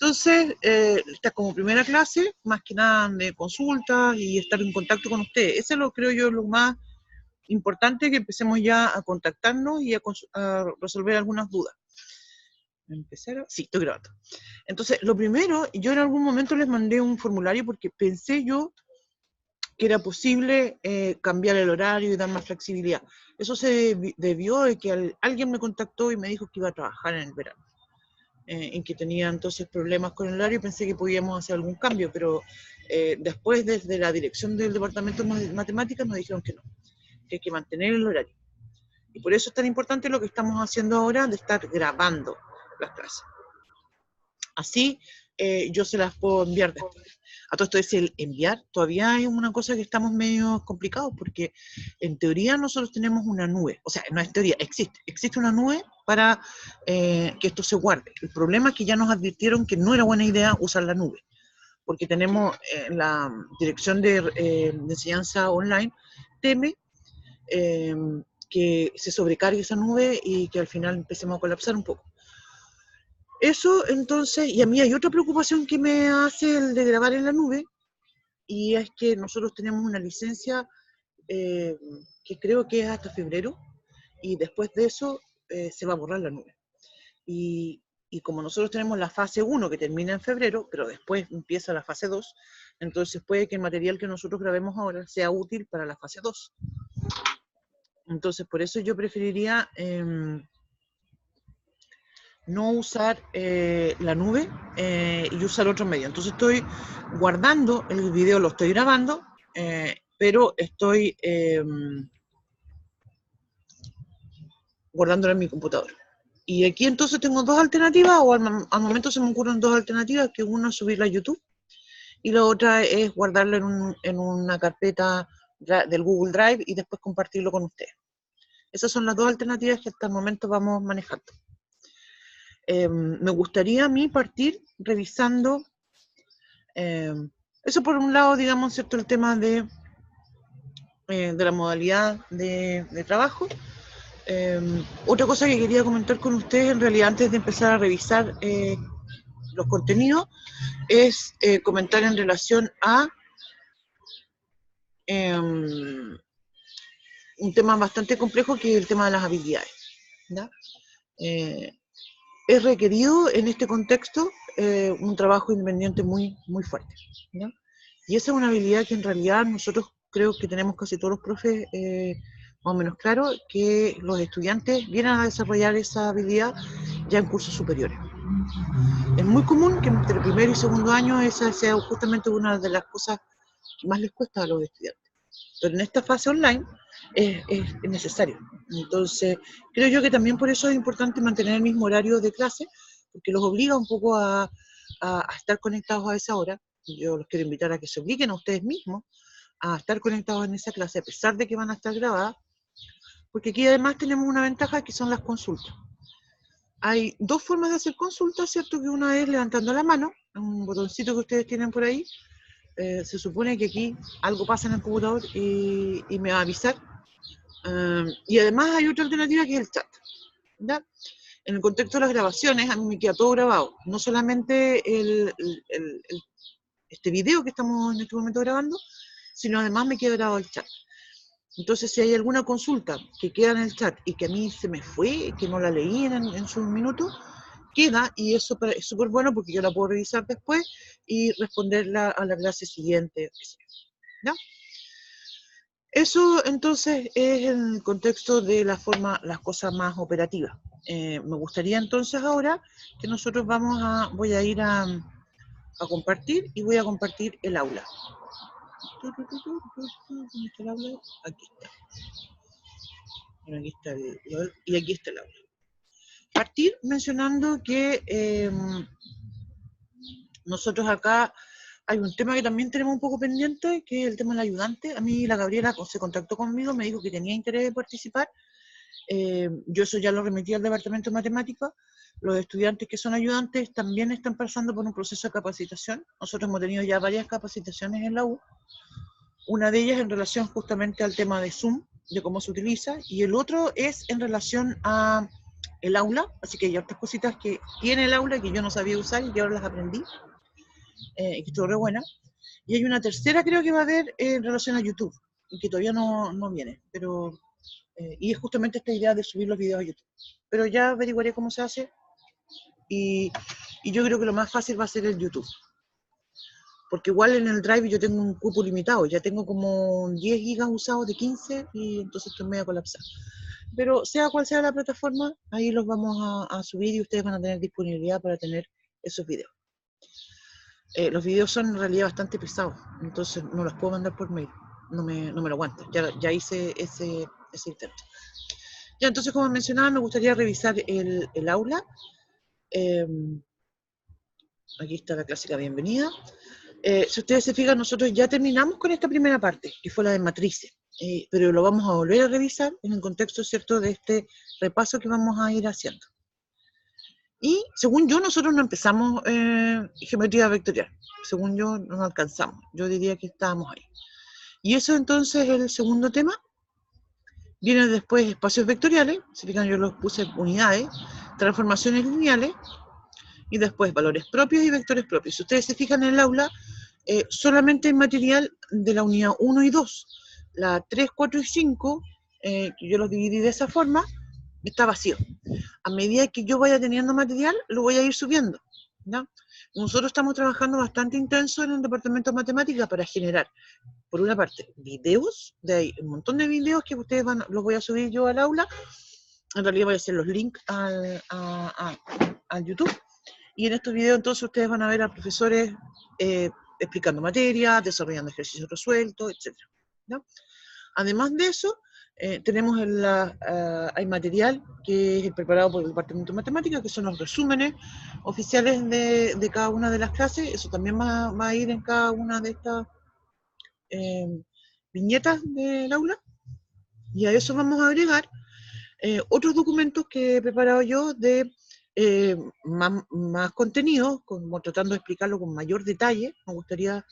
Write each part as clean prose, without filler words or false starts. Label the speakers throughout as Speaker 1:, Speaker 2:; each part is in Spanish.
Speaker 1: Entonces, esta es como primera clase, más que nada de consultas y estar en contacto con ustedes. Eso lo creo yo lo más importante, que empecemos ya a contactarnos y a resolver algunas dudas. Sí, estoy grabando. Entonces, lo primero, yo en algún momento les mandé un formulario porque pensé yo que era posible cambiar el horario y dar más flexibilidad. Eso se debió de que alguien me contactó y me dijo que iba a trabajar en el verano, en que tenía entonces problemas con el horario y pensé que podíamos hacer algún cambio, pero después desde la dirección del departamento de matemáticas nos dijeron que no, que hay que mantener el horario. Y por eso es tan importante lo que estamos haciendo ahora de estar grabando las clases. Así yo se las puedo enviar después. A todo esto es el enviar, todavía es una cosa que estamos medio complicados, porque en teoría nosotros tenemos una nube, o sea, no es teoría, existe una nube para que esto se guarde. El problema es que ya nos advirtieron que no era buena idea usar la nube, porque tenemos la dirección de enseñanza online, teme que se sobrecargue esa nube y que al final empecemos a colapsar un poco. Eso, entonces, y a mí hay otra preocupación que me hace el de grabar en la nube, y es que nosotros tenemos una licencia que creo que es hasta febrero, y después de eso se va a borrar la nube. Y como nosotros tenemos la fase 1 que termina en febrero, pero después empieza la fase 2, entonces puede que el material que nosotros grabemos ahora sea útil para la fase 2. Entonces, por eso yo preferiría no usar la nube y usar otro medio. Entonces estoy guardando el video, lo estoy grabando, pero estoy guardándolo en mi computador. Y aquí entonces tengo dos alternativas, o al momento se me ocurren dos alternativas, que una es subirla a YouTube y la otra es guardarlo en una carpeta del Google Drive y después compartirlo con ustedes. Esas son las dos alternativas que hasta el momento vamos manejando. Me gustaría a mí partir revisando, eso por un lado, digamos, ¿cierto? El tema de la modalidad de trabajo. Otra cosa que quería comentar con ustedes, en realidad, antes de empezar a revisar los contenidos, es comentar en relación a un tema bastante complejo, que es el tema de las habilidades, ¿ya? Es requerido en este contexto un trabajo independiente muy, muy fuerte, ¿ya? Y esa es una habilidad que en realidad nosotros creo que tenemos casi todos los profes más o menos claro, que los estudiantes vienen a desarrollar esa habilidad ya en cursos superiores. Es muy común que entre primero y segundo año esa sea justamente una de las cosas que más les cuesta a los estudiantes. Pero en esta fase online es necesario. Entonces, creo yo que también por eso es importante mantener el mismo horario de clase, porque los obliga un poco a estar conectados a esa hora. Yo los quiero invitar a que se obliguen a ustedes mismos a estar conectados en esa clase, a pesar de que van a estar grabadas, porque aquí además tenemos una ventaja que son las consultas. Hay dos formas de hacer consultas, ¿cierto? Que una es levantando la mano, un botoncito que ustedes tienen por ahí. Se supone que aquí algo pasa en el computador y me va a avisar. Y además hay otra alternativa que es el chat, ¿ya? En el contexto de las grabaciones, a mí me queda todo grabado, no solamente este video que estamos en este momento grabando, sino además me queda grabado el chat. Entonces, si hay alguna consulta que queda en el chat y que a mí se me fue, que no la leí en su minuto, queda, y eso es súper bueno porque yo la puedo revisar después y responderla a la clase siguiente, ¿ya? Eso entonces es en el contexto de la forma, las cosas más operativas. Me gustaría entonces ahora que nosotros voy a ir a compartir, y voy a compartir el aula. ¿Dónde está el aula? Aquí está. Bueno, aquí está y aquí está el aula. Partir mencionando que nosotros acá hay un tema que también tenemos un poco pendiente, que es el tema del ayudante. A mí la Gabriela se contactó conmigo, me dijo que tenía interés de participar. Yo eso ya lo remití al departamento de matemáticas. Los estudiantes que son ayudantes también están pasando por un proceso de capacitación. Nosotros hemos tenido ya varias capacitaciones en la U. Una de ellas en relación justamente al tema de Zoom, de cómo se utiliza, y el otro es en relación a el aula, así que hay otras cositas que tiene el aula que yo no sabía usar y que ahora las aprendí, y que estuvo re buena. Y hay una tercera, creo que va a haber en relación a YouTube, y que todavía no viene, pero y es justamente esta idea de subir los videos a YouTube. Pero ya averiguaré cómo se hace y yo creo que lo más fácil va a ser el YouTube. Porque igual en el Drive yo tengo un cupo limitado, ya tengo como 10 gigas usados de 15 y entonces estoy medio colapsado. Pero sea cual sea la plataforma, ahí los vamos a subir y ustedes van a tener disponibilidad para tener esos videos. Los videos son en realidad bastante pesados, entonces no los puedo mandar por mail, no me lo aguantan, ya hice ese intento. Ya, entonces como mencionaba, me gustaría revisar el aula. Aquí está la clásica bienvenida. Si ustedes se fijan, nosotros ya terminamos con esta primera parte, que fue la de matrices, pero lo vamos a volver a revisar en el contexto, ¿cierto?, de este repaso que vamos a ir haciendo. Y según yo, nosotros no empezamos geometría vectorial. Según yo, no alcanzamos. Yo diría que estábamos ahí. Y eso entonces es el segundo tema. Vienen después espacios vectoriales. Se fijan, yo los puse unidades, transformaciones lineales, y después valores propios y vectores propios. Si ustedes se fijan en el aula, solamente hay material de la unidad 1 y 2. La 3, 4 y 5, que yo los dividí de esa forma, está vacío. A medida que yo vaya teniendo material, lo voy a ir subiendo, ¿no? Nosotros estamos trabajando bastante intenso en el departamento de matemáticas para generar, por una parte, videos, de ahí un montón de videos que ustedes los voy a subir yo al aula. En realidad voy a hacer los links al YouTube. Y en estos videos entonces ustedes van a ver a profesores explicando materia, desarrollando ejercicios resueltos, etc., ¿no? Además de eso, tenemos hay material que es preparado por el Departamento de Matemáticas, que son los resúmenes oficiales de cada una de las clases. Eso también va a ir en cada una de estas viñetas del aula. Y a eso vamos a agregar otros documentos que he preparado yo de más contenido, como tratando de explicarlo con mayor detalle. Me gustaría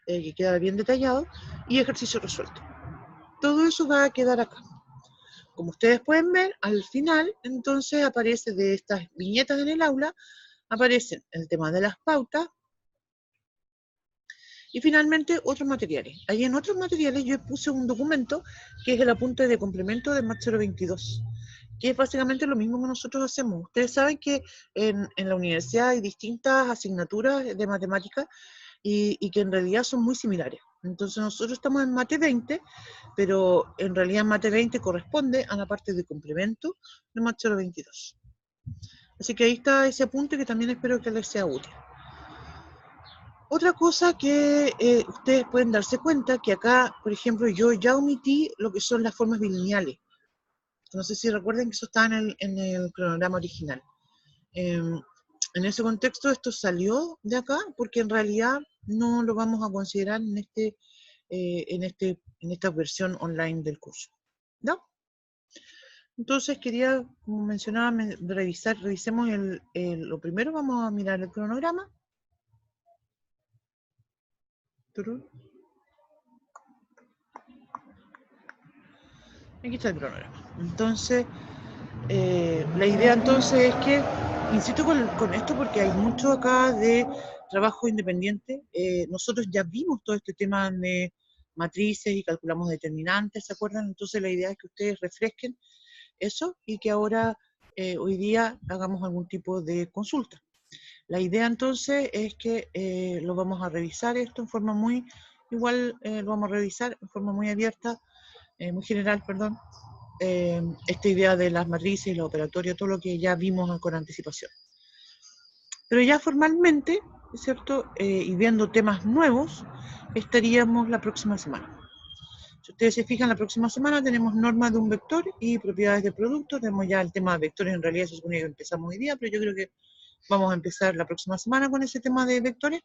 Speaker 1: que quedara bien detallado, y ejercicio resuelto. Todo eso va a quedar acá. Como ustedes pueden ver, al final, entonces, aparece de estas viñetas en el aula, aparecen el tema de las pautas, y finalmente otros materiales. Ahí en otros materiales yo puse un documento que es el apunte de complemento de Math 022, que es básicamente lo mismo que nosotros hacemos. Ustedes saben que en la universidad hay distintas asignaturas de matemáticas y que en realidad son muy similares. Entonces nosotros estamos en Mate 20, pero en realidad Mate 20 corresponde a la parte de complemento de Math 022. Así que ahí está ese apunte que también espero que les sea útil. Otra cosa que ustedes pueden darse cuenta, que acá, por ejemplo, yo ya omití lo que son las formas bilineales. No sé si recuerden que eso está en el cronograma original. En ese contexto esto salió de acá porque en realidad no lo vamos a considerar en esta versión online del curso, ¿no? Entonces quería, como mencionaba, revisemos lo primero. Vamos a mirar el cronograma. Aquí está el cronograma. Entonces, la idea entonces es que, insisto con esto porque hay mucho acá de trabajo independiente. Nosotros ya vimos todo este tema de matrices y calculamos determinantes, ¿se acuerdan? Entonces la idea es que ustedes refresquen eso y que ahora, hoy día, hagamos algún tipo de consulta. La idea entonces es que lo vamos a revisar esto en forma muy, lo vamos a revisar en forma muy abierta, muy general, perdón, esta idea de las matrices y la operatoria, todo lo que ya vimos con anticipación. Pero ya formalmente, ¿es cierto? Y viendo temas nuevos, estaríamos la próxima semana. Si ustedes se fijan, la próxima semana tenemos normas de un vector y propiedades de producto. Tenemos ya el tema de vectores, en realidad se supone que empezamos hoy día, pero yo creo que vamos a empezar la próxima semana con ese tema de vectores.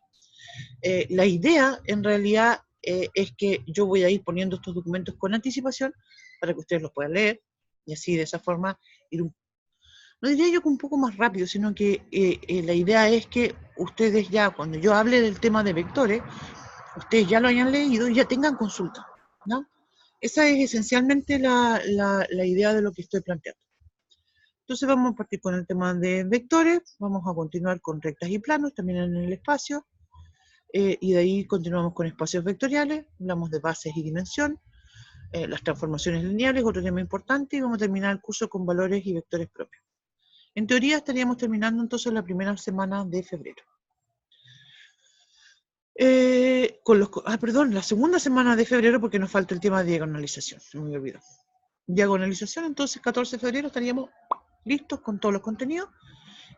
Speaker 1: La idea, en realidad, es que yo voy a ir poniendo estos documentos con anticipación para que ustedes los puedan leer, y así de esa forma ir no diría yo que un poco más rápido, sino que la idea es que ustedes ya, cuando yo hable del tema de vectores, ustedes ya lo hayan leído y ya tengan consulta, ¿no? Esa es esencialmente la idea de lo que estoy planteando. Entonces vamos a partir con el tema de vectores, vamos a continuar con rectas y planos, también en el espacio, y de ahí continuamos con espacios vectoriales, hablamos de bases y dimensión, las transformaciones lineales, otro tema importante, y vamos a terminar el curso con valores y vectores propios. En teoría estaríamos terminando entonces la primera semana de febrero. La segunda semana de febrero, porque nos falta el tema de diagonalización, se me olvidó. Diagonalización, entonces 14 de febrero estaríamos listos con todos los contenidos,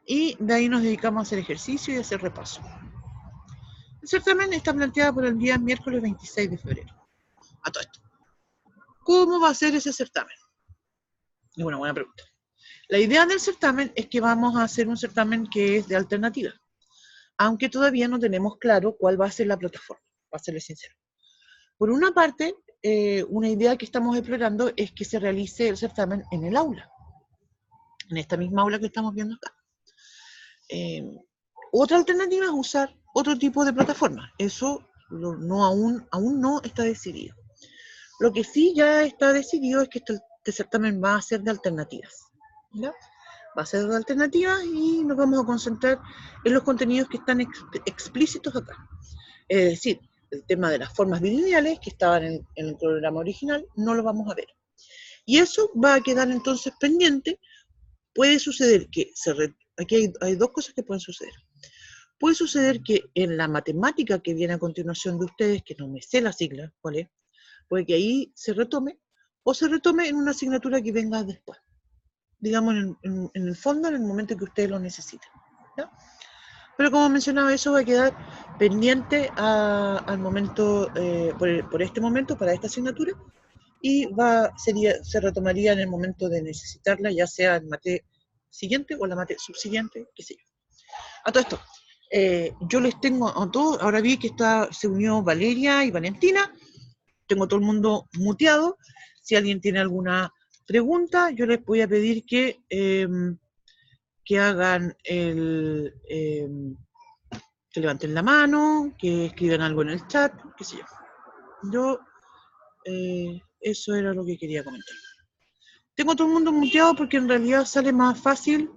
Speaker 1: y de ahí nos dedicamos a hacer ejercicio y a hacer repaso. El certamen está planteado por el día miércoles 26 de febrero. A todo esto. ¿Cómo va a ser ese certamen? Es una buena pregunta. La idea del certamen es que vamos a hacer un certamen que es de alternativa, aunque todavía no tenemos claro cuál va a ser la plataforma, para serles sincero. Por una parte, una idea que estamos explorando es que se realice el certamen en el aula, en esta misma aula que estamos viendo acá. Otra alternativa es usar otro tipo de plataforma. Eso aún no está decidido. Lo que sí ya está decidido es que este certamen va a ser de alternativas, ¿ya? Va a ser de alternativas y nos vamos a concentrar en los contenidos que están explícitos acá. Es decir, el tema de las formas bilineales que estaban en el programa original, no lo vamos a ver. Y eso va a quedar entonces pendiente. Puede suceder que, aquí hay dos cosas que pueden suceder. Puede suceder que en la matemática que viene a continuación de ustedes, que no me sé la sigla, ¿cuál es? Puede que ahí se retome, o se retome en una asignatura que venga después. Digamos, en el fondo, en el momento que ustedes lo necesiten, ¿ya? Pero como mencionaba, eso va a quedar pendiente al momento, por este momento, para esta asignatura, y se retomaría en el momento de necesitarla, ya sea el mate siguiente o la mate subsiguiente, qué sé yo. A todo esto, yo les tengo a todos, ahora vi que se unió Valeria y Valentina, tengo todo el mundo muteado. Si alguien tiene alguna pregunta, yo les voy a pedir que hagan que levanten la mano, que escriban algo en el chat, qué sé yo. Eso era lo que quería comentar. Tengo todo el mundo muteado porque en realidad sale más fácil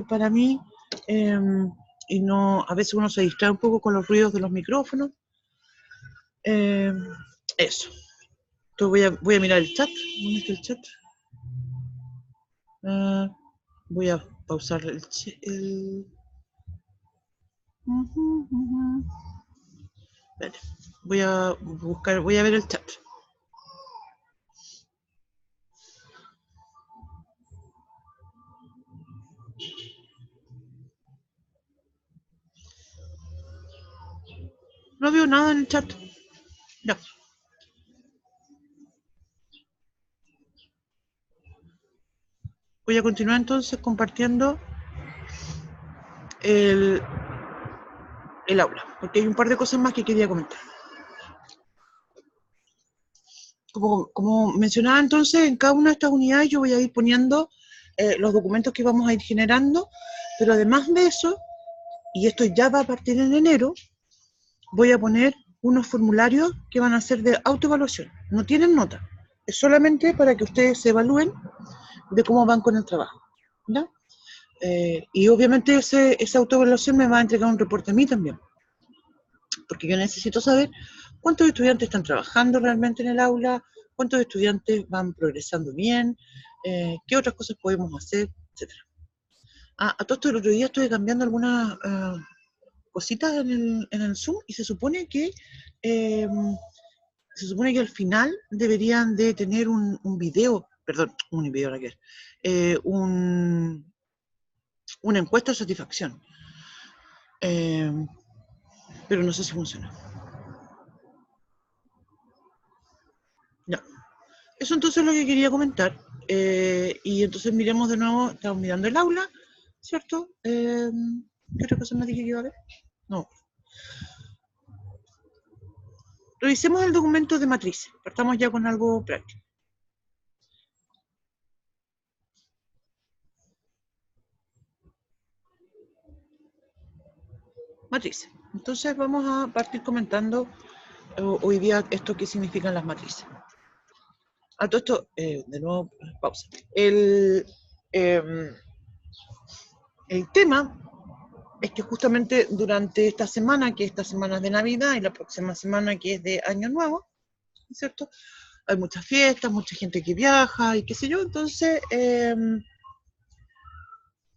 Speaker 1: para mí, y no, a veces uno se distrae un poco con los ruidos de los micrófonos. Eso. Entonces voy a mirar el chat. ¿Dónde está el chat? Voy a pausar el... Vale. Voy a ver el chat. No veo nada en el chat. No. Voy a continuar entonces compartiendo el aula, porque hay un par de cosas más que quería comentar. Como mencionaba entonces, en cada una de estas unidades yo voy a ir poniendo los documentos que vamos a ir generando, pero además de eso, y esto ya va a partir en enero, voy a poner unos formularios que van a ser de autoevaluación. No tienen nota, es solamente para que ustedes se evalúen de cómo van con el trabajo, ¿ya? Y obviamente esa autoevaluación me va a entregar un reporte a mí también, porque yo necesito saber cuántos estudiantes están trabajando realmente en el aula, cuántos estudiantes van progresando bien, qué otras cosas podemos hacer, etc. A todo esto, el otro día estuve cambiando algunas cositas en el Zoom, y se supone que al final deberían de tener un video, perdón, un video, una encuesta de satisfacción. Pero no sé si funciona. No. Eso entonces es lo que quería comentar. Y entonces miremos de nuevo, estamos mirando el aula, ¿cierto? ¿Qué otra cosa me dije que iba a ver? No. Revisemos el documento de matrices. Partamos ya con algo práctico. Matrices. Entonces vamos a partir comentando hoy día esto que significan las matrices. A todo esto, de nuevo, pausa. El tema es que justamente durante esta semana, que esta semana es de Navidad, y la próxima semana, que es de Año Nuevo, ¿cierto? Hay muchas fiestas, mucha gente que viaja y qué sé yo, entonces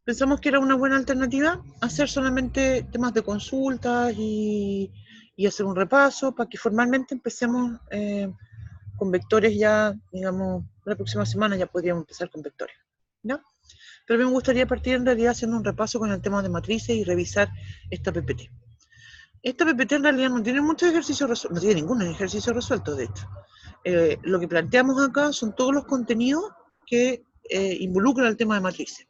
Speaker 1: pensamos que era una buena alternativa hacer solamente temas de consultas y hacer un repaso para que formalmente empecemos con vectores ya, digamos, la próxima semana ya podríamos empezar con vectores, ¿no? Pero me gustaría partir en realidad haciendo un repaso con el tema de matrices y revisar esta PPT. Esta PPT en realidad no tiene muchos ejercicios resueltos, no tiene ningún ejercicio resuelto, de hecho. Lo que planteamos acá son todos los contenidos que involucran el tema de matrices.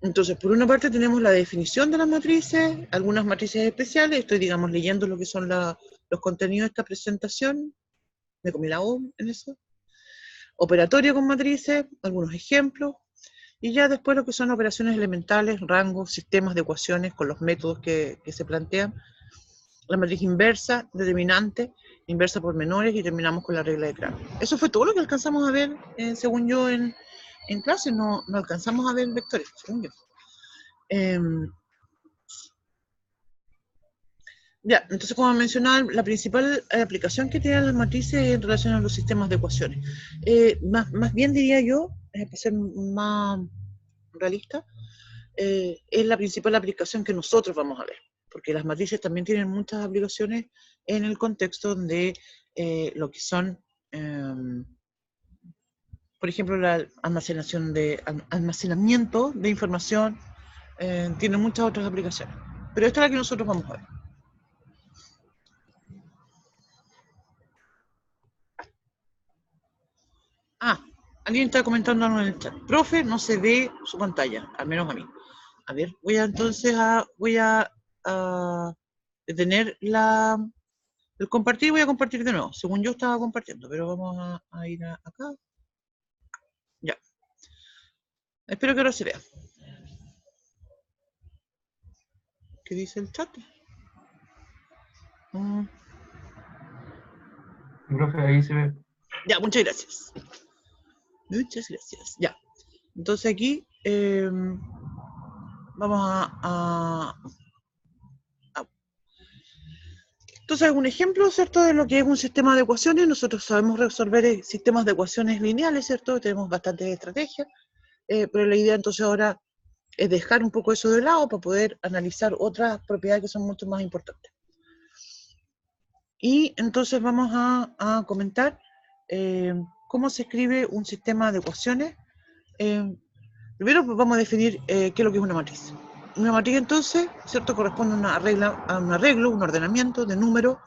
Speaker 1: Entonces, por una parte tenemos la definición de las matrices, algunas matrices especiales, estoy, digamos, leyendo lo que son los contenidos de esta presentación, me comí la O en eso, operatorio con matrices, algunos ejemplos, y ya después lo que son operaciones elementales, rangos, sistemas de ecuaciones con los métodos que se plantean, la matriz inversa, determinante, inversa por menores, y terminamos con la regla de Krabbe. Eso fue todo lo que alcanzamos a ver, según yo, en clase, no alcanzamos a ver vectores, según yo. Ya, entonces como mencionaba, la principal aplicación que tienen las matrices en relación a los sistemas de ecuaciones. Más bien diría yo, para ser más realista, es la principal aplicación que nosotros vamos a ver, porque las matrices también tienen muchas aplicaciones en el contexto de lo que son, por ejemplo, la almacenamiento de información, tiene muchas otras aplicaciones, pero esta es la que nosotros vamos a ver. Alguien está comentando algo en el chat. Profe, no se ve su pantalla, al menos a mí. A ver, voy a entonces a detener el compartir y voy a compartir de nuevo. Según yo estaba compartiendo, pero vamos a ir acá. Ya. Espero que ahora se vea. ¿Qué dice el chat?
Speaker 2: Profe, ahí se ve.
Speaker 1: Ya, muchas gracias. Muchas gracias. Ya. Entonces aquí vamos Entonces, un ejemplo, ¿cierto?, de lo que es un sistema de ecuaciones. Nosotros sabemos resolver sistemas de ecuaciones lineales, ¿cierto? Tenemos bastantes estrategias, pero la idea entonces ahora es dejar un poco eso de lado para poder analizar otras propiedades que son mucho más importantes. Y entonces vamos a comentar cómo se escribe un sistema de ecuaciones. Primero pues vamos a definir qué es lo que es una matriz. Una matriz entonces, ¿cierto?, corresponde a un arreglo, un ordenamiento de números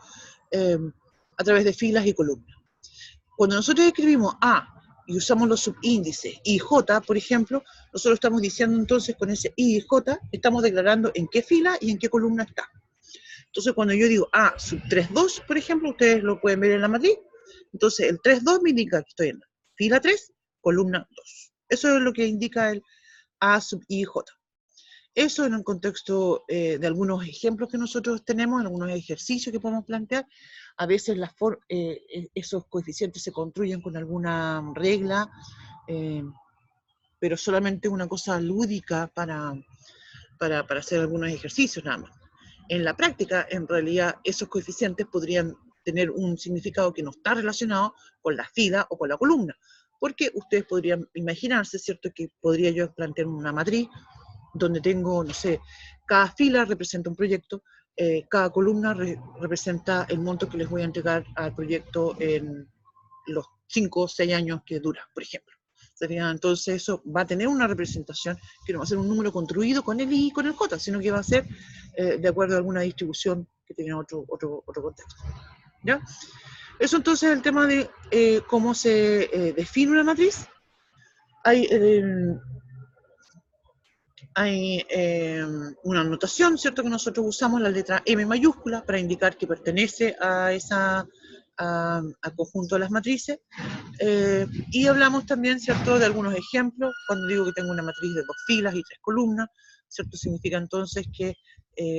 Speaker 1: a través de filas y columnas. Cuando nosotros escribimos A y usamos los subíndices I y J, por ejemplo, nosotros estamos diciendo entonces con ese I y J, estamos declarando en qué fila y en qué columna está. Entonces cuando yo digo A sub 3,2, por ejemplo, ustedes lo pueden ver en la matriz, entonces el 3,2 me indica que estoy en la fila 3, columna 2. Eso es lo que indica el A sub I y J. Eso en el contexto de algunos ejemplos que nosotros tenemos, algunos ejercicios que podemos plantear. A veces esos coeficientes se construyen con alguna regla, pero solamente una cosa lúdica para hacer algunos ejercicios nada más. En la práctica, en realidad, esos coeficientes podrían tener un significado que no está relacionado con la fila o con la columna, porque ustedes podrían imaginarse, ¿cierto?, que podría yo plantear una matriz donde tengo, no sé, cada fila representa un proyecto, cada columna representa el monto que les voy a entregar al proyecto en los 5 o 6 años que dura, por ejemplo. Entonces eso va a tener una representación que no va a ser un número construido con el I y con el J, sino que va a ser de acuerdo a alguna distribución que tiene otro contexto. ¿Ya? Eso entonces es el tema de cómo se define una matriz. Hay una notación, ¿cierto?, que nosotros usamos, la letra M mayúscula, para indicar que pertenece al conjunto de las matrices. Y hablamos también, ¿cierto?, de algunos ejemplos. Cuando digo que tengo una matriz de 2 filas y 3 columnas, ¿cierto?, significa entonces que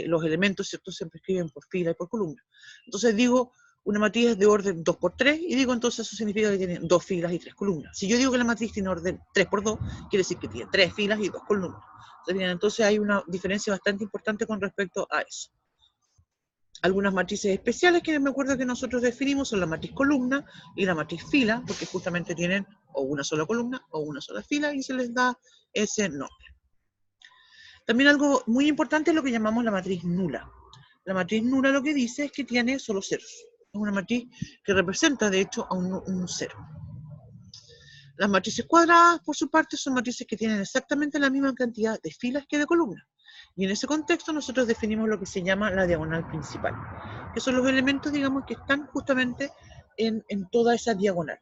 Speaker 1: los elementos, ¿cierto?, siempre escriben por fila y por columna. Entonces digo, Una matriz es de orden 2 por 3, y digo entonces eso significa que tiene 2 filas y 3 columnas. Si yo digo que la matriz tiene orden 3 por 2, quiere decir que tiene 3 filas y 2 columnas. Entonces hay una diferencia bastante importante con respecto a eso. Algunas matrices especiales que me acuerdo que nosotros definimos son la matriz columna y la matriz fila, porque justamente tienen o una sola columna o una sola fila y se les da ese nombre. También algo muy importante es lo que llamamos la matriz nula. La matriz nula lo que dice es que tiene solo ceros. Es una matriz que representa, de hecho, a un cero. Las matrices cuadradas, por su parte, son matrices que tienen exactamente la misma cantidad de filas que de columnas. Y en ese contexto nosotros definimos lo que se llama la diagonal principal, que son los elementos, digamos, que están justamente en toda esa diagonal.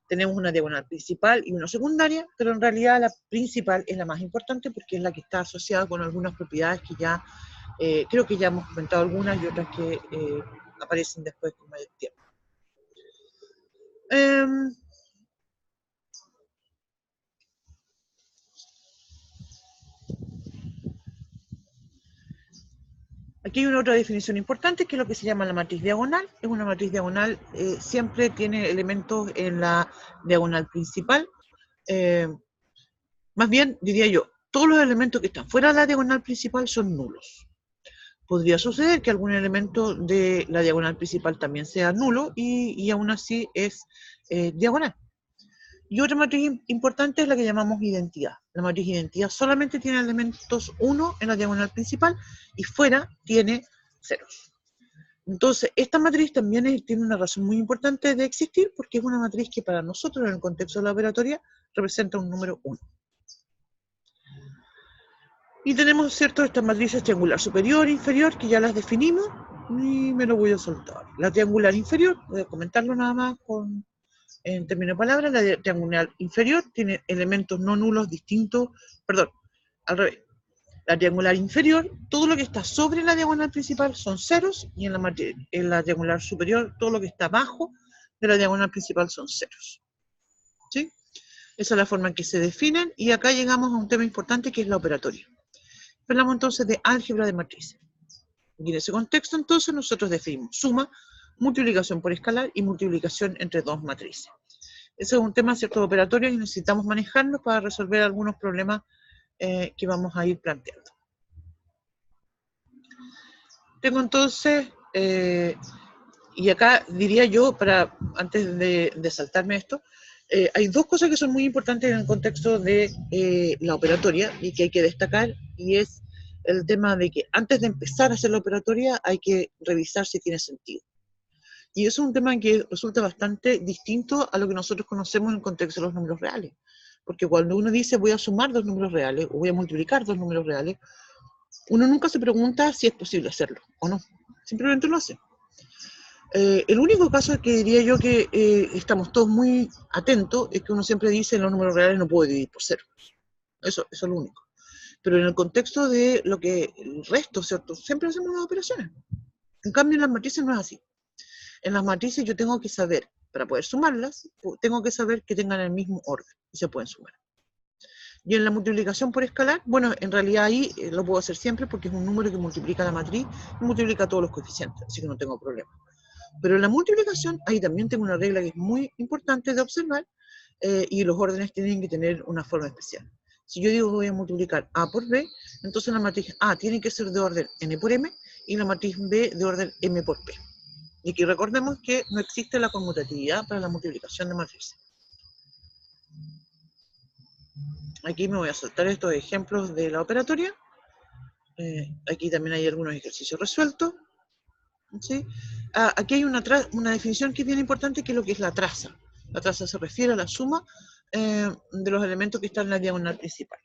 Speaker 1: Tenemos una diagonal principal y una secundaria, pero en realidad la principal es la más importante porque es la que está asociada con algunas propiedades que ya, creo que ya hemos comentado algunas y otras que aparecen después con mayor tiempo. Aquí hay una otra definición importante, que es lo que se llama la matriz diagonal. Es una matriz diagonal, siempre tiene elementos en la diagonal principal. Más bien, diría yo, todos los elementos que están fuera de la diagonal principal son nulos. Podría suceder que algún elemento de la diagonal principal también sea nulo y aún así es diagonal. Y otra matriz importante es la que llamamos identidad. La matriz identidad solamente tiene elementos 1 en la diagonal principal y fuera tiene ceros. Entonces, esta matriz también tiene una razón muy importante de existir porque es una matriz que para nosotros en el contexto de la operatoria representa un número 1. Y tenemos, ¿cierto?, estas matrices triangular superior e inferior que ya las definimos y me lo voy a soltar. La triangular inferior, voy a comentarlo nada más en términos de palabras, la triangular inferior tiene elementos no nulos distintos, perdón, al revés. La triangular inferior, todo lo que está sobre la diagonal principal son ceros, y en la triangular superior, todo lo que está abajo de la diagonal principal son ceros. ¿Sí? Esa es la forma en que se definen, y acá llegamos a un tema importante que es la operatoria. Hablamos entonces de álgebra de matrices. Y en ese contexto entonces nosotros definimos suma, multiplicación por escalar y multiplicación entre dos matrices. Ese es un tema, cierto, de operatoria y necesitamos manejarnos para resolver algunos problemas que vamos a ir planteando. Tengo entonces, y acá diría yo, antes de saltarme esto, hay dos cosas que son muy importantes en el contexto de la operatoria y que hay que destacar, y es el tema de que antes de empezar a hacer la operatoria hay que revisar si tiene sentido. Y eso es un tema que resulta bastante distinto a lo que nosotros conocemos en el contexto de los números reales. Porque cuando uno dice voy a sumar dos números reales o voy a multiplicar dos números reales, uno nunca se pregunta si es posible hacerlo o no. Simplemente lo hace. El único caso que diría yo que estamos todos muy atentos es que uno siempre dice en los números reales no puedo dividir por cero. Eso es lo único. Pero en el contexto de lo que el resto, ¿cierto? Siempre hacemos las operaciones. En cambio en las matrices no es así. En las matrices yo tengo que saber, para poder sumarlas, tengo que saber que tengan el mismo orden y se pueden sumar. Y en la multiplicación por escalar, bueno, en realidad ahí lo puedo hacer siempre porque es un número que multiplica la matriz y multiplica todos los coeficientes, así que no tengo problema. Pero en la multiplicación, ahí también tengo una regla que es muy importante de observar y los órdenes tienen que tener una forma especial. Si yo digo que voy a multiplicar A por B, entonces la matriz A tiene que ser de orden N por M y la matriz B de orden M por P. Y aquí recordemos que no existe la conmutatividad para la multiplicación de matrices. Aquí me voy a saltar estos ejemplos de la operatoria. Aquí también hay algunos ejercicios resueltos. ¿Sí? Aquí hay una definición que es bien importante, que es lo que es la traza. La traza se refiere a la suma de los elementos que están en la diagonal principal.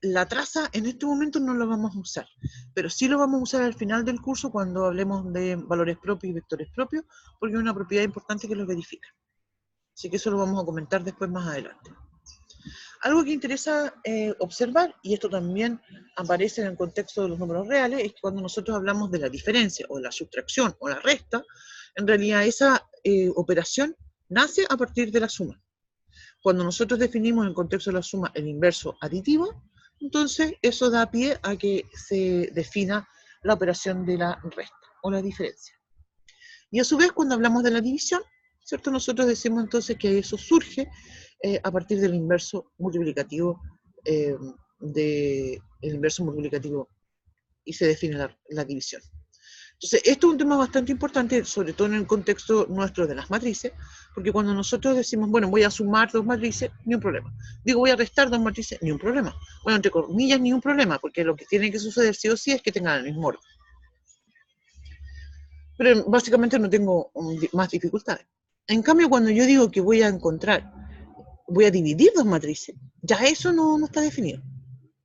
Speaker 1: La traza en este momento no la vamos a usar, pero sí lo vamos a usar al final del curso cuando hablemos de valores propios y vectores propios, porque es una propiedad importante que los verifica. Así que eso lo vamos a comentar después más adelante. Algo que interesa observar, y esto también aparece en el contexto de los números reales, es que cuando nosotros hablamos de la diferencia, o la sustracción, o la resta, en realidad esa operación nace a partir de la suma. Cuando nosotros definimos en el contexto de la suma el inverso aditivo, entonces eso da pie a que se defina la operación de la resta, o la diferencia. Y a su vez, cuando hablamos de la división, ¿cierto? Nosotros decimos entonces que eso surge a partir del inverso multiplicativo, y se define la división. Entonces, esto es un tema bastante importante, sobre todo en el contexto nuestro de las matrices, porque cuando nosotros decimos, bueno, voy a sumar dos matrices, ni un problema. Digo, voy a restar dos matrices, ni un problema. Bueno, entre comillas, ni un problema, porque lo que tiene que suceder sí o sí es que tengan el mismo orden. Pero básicamente no tengo más dificultades. En cambio, cuando yo digo que voy a dividir dos matrices, ya eso no está definido.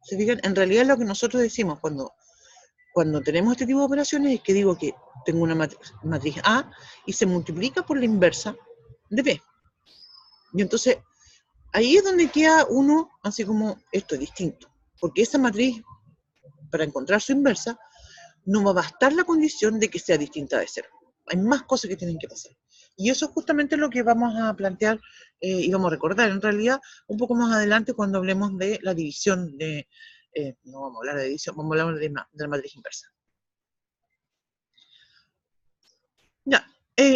Speaker 1: ¿Se fijan? En realidad lo que nosotros decimos cuando tenemos este tipo de operaciones es que digo que tengo una matriz A y se multiplica por la inversa de B. Y entonces, ahí es donde queda uno, así como esto es distinto. Porque esa matriz, para encontrar su inversa, no va a bastar la condición de que sea distinta de cero. Hay más cosas que tienen que pasar. Y eso es justamente lo que vamos a plantear y vamos a recordar en realidad un poco más adelante cuando hablemos de la división de... no vamos a hablar de división, vamos a hablar de la matriz inversa. Ya,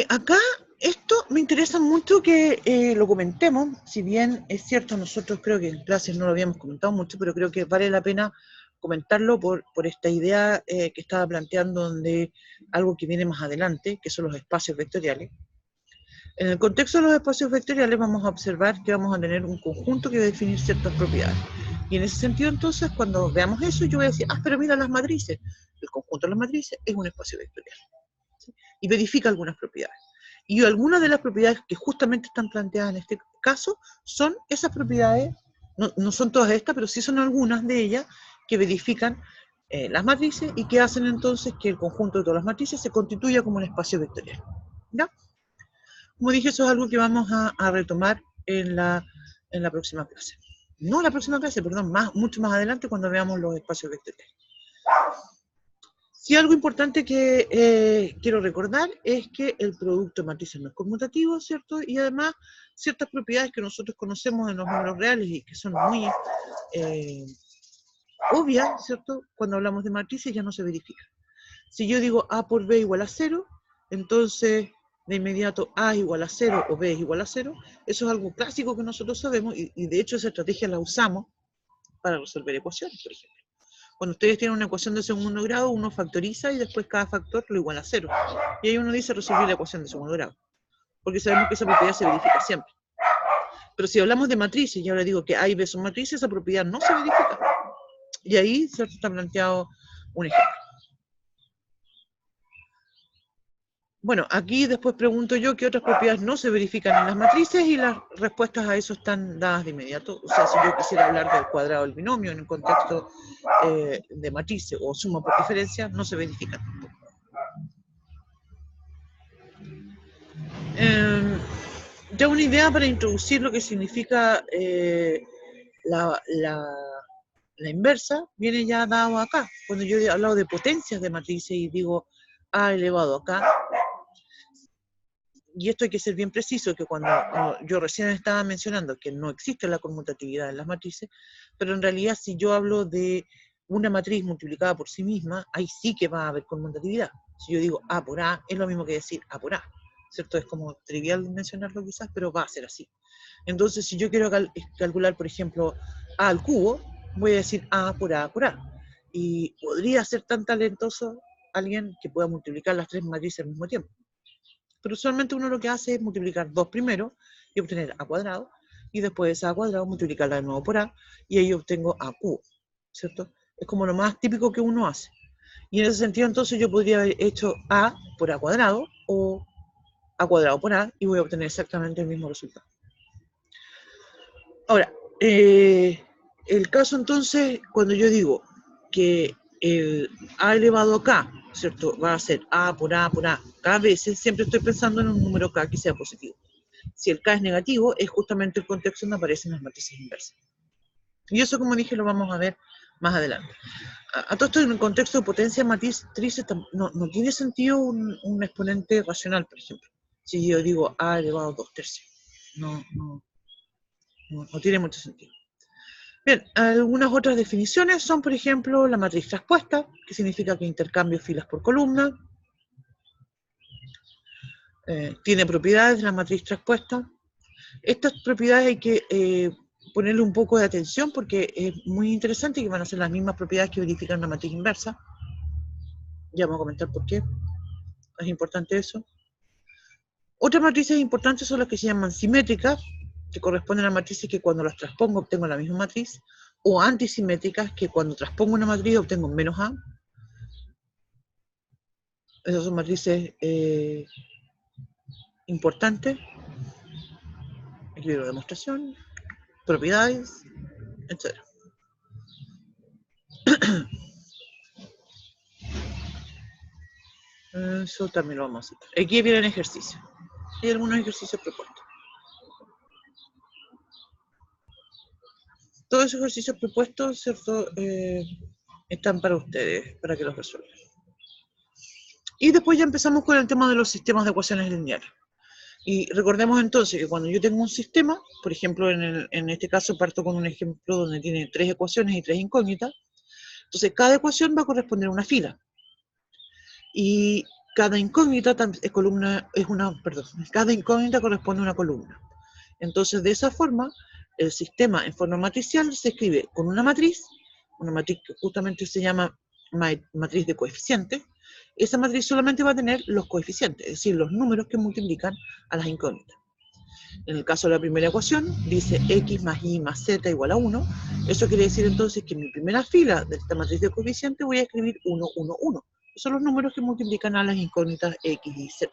Speaker 1: acá esto me interesa mucho que lo comentemos, si bien es cierto, nosotros creo que en clases no lo habíamos comentado mucho, pero creo que vale la pena comentarlo por esta idea que estaba planteando de algo que viene más adelante, que son los espacios vectoriales. En el contexto de los espacios vectoriales vamos a observar que vamos a tener un conjunto que va a definir ciertas propiedades. Y en ese sentido, entonces, cuando veamos eso, yo voy a decir, pero mira las matrices. El conjunto de las matrices es un espacio vectorial. ¿Sí? Y verifica algunas propiedades. Y algunas de las propiedades que justamente están planteadas en este caso son esas propiedades, no son todas estas, pero sí son algunas de ellas que verifican las matrices y que hacen entonces que el conjunto de todas las matrices se constituya como un espacio vectorial. ¿Ya? Como dije, eso es algo que vamos a retomar en la próxima clase. No en la próxima clase, perdón, mucho más adelante cuando veamos los espacios vectoriales. Sí, algo importante que quiero recordar es que el producto de matrices no es conmutativo, ¿cierto? Y además, ciertas propiedades que nosotros conocemos en los números reales y que son muy obvias, ¿cierto? Cuando hablamos de matrices ya no se verifican. Si yo digo A por B igual a 0, entonces de inmediato A es igual a 0 o B es igual a 0. Eso es algo clásico que nosotros sabemos y de hecho esa estrategia la usamos para resolver ecuaciones, por ejemplo. Cuando ustedes tienen una ecuación de segundo grado, uno factoriza y después cada factor lo iguala a 0. Y ahí uno dice resolver la ecuación de segundo grado. Porque sabemos que esa propiedad se verifica siempre. Pero si hablamos de matrices, y ahora digo que A y B son matrices, esa propiedad no se verifica. Y ahí, ¿cierto?, está planteado un ejemplo. Bueno, aquí después pregunto yo qué otras propiedades no se verifican en las matrices y las respuestas a eso están dadas de inmediato. O sea, si yo quisiera hablar del cuadrado del binomio en el contexto de matrices o suma por diferencia, no se verifican. Ya una idea para introducir lo que significa la inversa viene ya dado acá. Cuando yo he hablado de potencias de matrices y digo A elevado acá, y esto hay que ser bien preciso, que cuando yo recién estaba mencionando que no existe la conmutatividad en las matrices, pero en realidad si yo hablo de una matriz multiplicada por sí misma, ahí sí que va a haber conmutatividad. Si yo digo A por A, es lo mismo que decir A por A, ¿cierto? Es como trivial mencionarlo quizás, pero va a ser así. Entonces, si yo quiero calcular, por ejemplo, A al cubo, voy a decir A por A por A. Y podría ser tan talentoso alguien que pueda multiplicar las tres matrices al mismo tiempo. Pero usualmente uno lo que hace es multiplicar 2 primero y obtener A cuadrado, y después esa A cuadrado multiplicarla de nuevo por A, y ahí obtengo A cubo, ¿cierto? Es como lo más típico que uno hace. Y en ese sentido, entonces, yo podría haber hecho A por A cuadrado, o A cuadrado por A, y voy a obtener exactamente el mismo resultado. Ahora, el caso entonces, cuando yo digo que el A elevado a K, ¿cierto?, va a ser A por A por A K veces, siempre estoy pensando en un número K que sea positivo. Si el K es negativo, es justamente el contexto donde aparecen las matrices inversas. Y eso, como dije, lo vamos a ver más adelante. A todo esto, en el contexto de potencia matrices, no tiene sentido un exponente racional, por ejemplo. Si yo digo A elevado a 2 tercios. No tiene mucho sentido. Bien, algunas otras definiciones son, por ejemplo, la matriz traspuesta, que significa que intercambio filas por columna. tiene propiedades de la matriz transpuesta. Estas propiedades hay que ponerle un poco de atención porque es muy interesante que van a ser las mismas propiedades que verifican una matriz inversa. Ya vamos a comentar por qué. Es importante eso. Otras matrices importantes son las que se llaman simétricas, que corresponden a matrices que cuando las transpongo obtengo la misma matriz, o antisimétricas, que cuando transpongo una matriz obtengo menos A. Esas son matrices importantes. Aquí veo la demostración, propiedades, etc. Eso también lo vamos a hacer. Aquí vienen ejercicios. Hay algunos ejercicios propuestos. Todos esos ejercicios propuestos, ¿cierto? Están para ustedes, para que los resuelvan. Y después ya empezamos con el tema de los sistemas de ecuaciones lineales. Y recordemos entonces que cuando yo tengo un sistema, por ejemplo, en este caso parto con un ejemplo donde tiene 3 ecuaciones y 3 incógnitas, entonces cada ecuación va a corresponder a una fila. Y cada incógnita cada incógnita corresponde a una columna. Entonces, de esa forma, el sistema en forma matricial se escribe con una matriz que justamente se llama matriz de coeficientes. Esa matriz solamente va a tener los coeficientes, es decir, los números que multiplican a las incógnitas. En el caso de la primera ecuación, dice x más y más z igual a 1. Eso quiere decir entonces que en mi primera fila de esta matriz de coeficientes voy a escribir 1, 1, 1. Son los números que multiplican a las incógnitas x y z.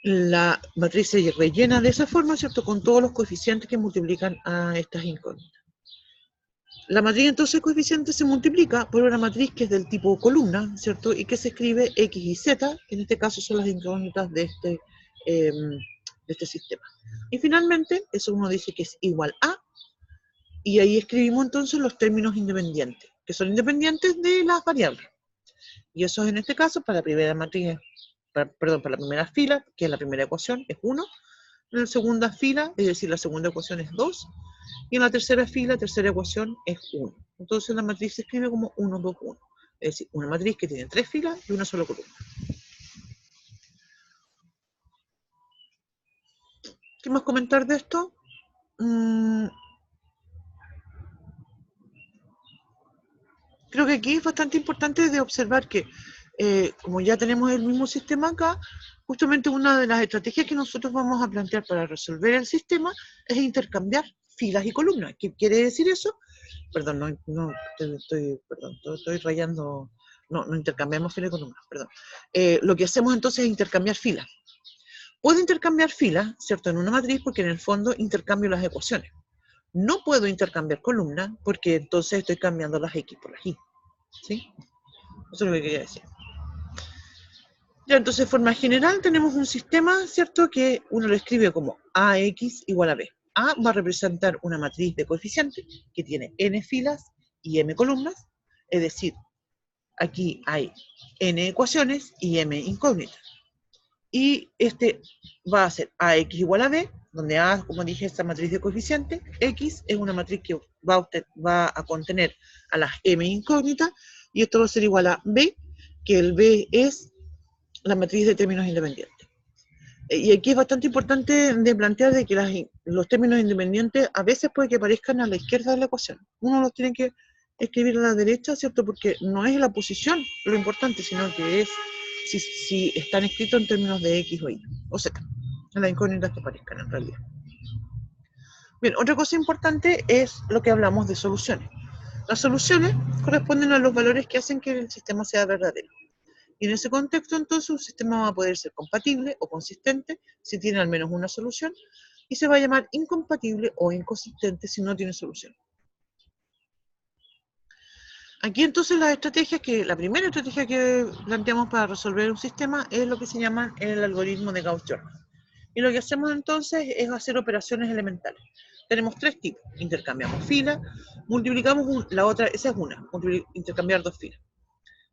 Speaker 1: La matriz se rellena de esa forma, ¿cierto?, con todos los coeficientes que multiplican a estas incógnitas. La matriz entonces de coeficientes se multiplica por una matriz que es del tipo columna, ¿cierto?, y que se escribe x y z, que en este caso son las incógnitas de este sistema. Y finalmente, eso uno dice que es igual a, y ahí escribimos entonces los términos independientes, que son independientes de las variables. Y eso en este caso, para la primera matriz, para la primera fila, que es la primera ecuación, es 1. En la segunda fila, es decir, la segunda ecuación es 2. Y en la tercera fila, tercera ecuación es 1. Entonces la matriz se escribe como 1, 2, 1. Es decir, una matriz que tiene 3 filas y una sola columna. ¿Qué más comentar de esto? Creo que aquí es bastante importante de observar que, como ya tenemos el mismo sistema acá, justamente una de las estrategias que nosotros vamos a plantear para resolver el sistema es intercambiar filas y columnas. ¿Qué quiere decir eso? Perdón, estoy rayando. No intercambiamos filas y columnas, perdón. Lo que hacemos entonces es intercambiar filas. Puedo intercambiar filas, ¿cierto?, en una matriz porque en el fondo intercambio las ecuaciones. No puedo intercambiar columnas porque entonces estoy cambiando las x por las y. ¿Sí? Eso es lo que quería decir. Ya, entonces, de forma general, tenemos un sistema, ¿cierto?, que uno lo escribe como AX igual a B. A va a representar una matriz de coeficientes que tiene n filas y m columnas, es decir, aquí hay n ecuaciones y m incógnitas. Y este va a ser AX igual a B, donde A, como dije, es esta matriz de coeficientes. X es una matriz que va a contener a las M incógnitas, y esto va a ser igual a B, que el B es la matriz de términos independientes. Y aquí es bastante importante de plantear de que los términos independientes a veces puede que aparezcan a la izquierda de la ecuación. Uno los tiene que escribir a la derecha, ¿cierto? Porque no es la posición lo importante, sino que es si están escritos en términos de X o Y, o Z, en las incógnitas que aparezcan en realidad. Bien, otra cosa importante es lo que hablamos de soluciones. Las soluciones corresponden a los valores que hacen que el sistema sea verdadero. Y en ese contexto, entonces, un sistema va a poder ser compatible o consistente si tiene al menos una solución, y se va a llamar incompatible o inconsistente si no tiene solución. Aquí entonces la primera estrategia que planteamos para resolver un sistema es lo que se llama el algoritmo de Gauss-Jordan. Y lo que hacemos entonces es hacer operaciones elementales. Tenemos 3 tipos: intercambiamos filas, multiplicamos la otra, esa es una, intercambiar 2 filas.